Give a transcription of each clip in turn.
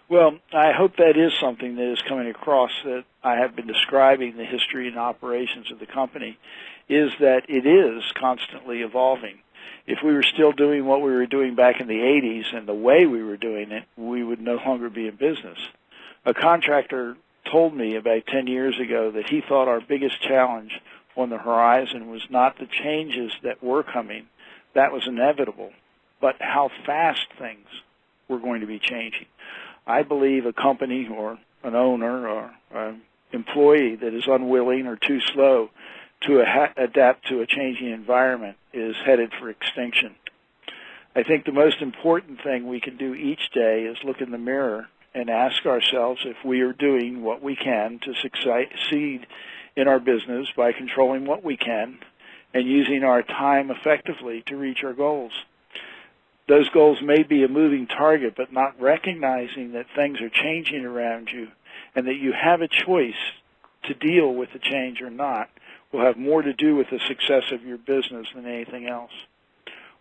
Well, I hope that is something that is coming across, that I have been describing the history and operations of the company, is that it is constantly evolving. If we were still doing what we were doing back in the 80s and the way we were doing it, we would no longer be in business. A contractor told me about 10 years ago that he thought our biggest challenge on the horizon was not the changes that were coming, that was inevitable, but how fast things were going to be changing. I believe a company or an owner or an employee that is unwilling or too slow to adapt to a changing environment is headed for extinction. I think the most important thing we can do each day is look in the mirror and ask ourselves if we are doing what we can to succeed in our business by controlling what we can and using our time effectively to reach our goals. Those goals may be a moving target, but not recognizing that things are changing around you and that you have a choice to deal with the change or not will have more to do with the success of your business than anything else.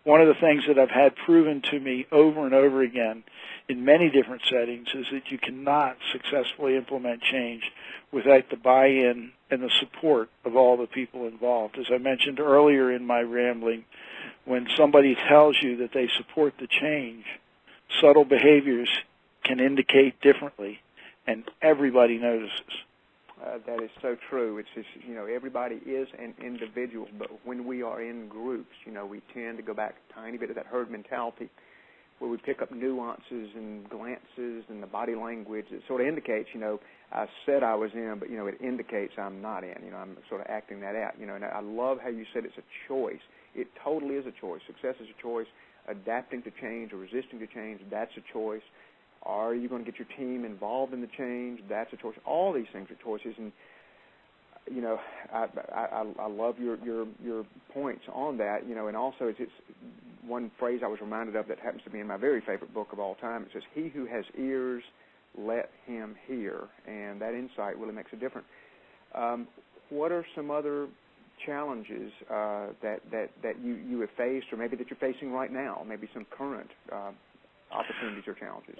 One of the things that I've had proven to me over and over again in many different settings is that you cannot successfully implement change without the buy-in and the support of all the people involved. As I mentioned earlier in my rambling, when somebody tells you that they support the change, subtle behaviors can indicate differently, and everybody notices. That is so true. It's just, everybody is an individual, but when we are in groups, we tend to go back a tiny bit of that herd mentality where we pick up nuances and glances and the body language that sort of indicates, I said I was in, but, it indicates I'm not in. I'm sort of acting that out. And I love how you said it's a choice. It totally is a choice. Success is a choice. Adapting to change or resisting to change, that's a choice. Are you going to get your team involved in the change? That's a choice. All these things are choices, and I love your points on that. And also it's one phrase I was reminded of that happens to be in my very favorite book of all time. It says, "He who has ears, let him hear," and that insight really makes a difference. What are some other challenges that you have faced, or maybe that you're facing right now? Maybe some current opportunities or challenges.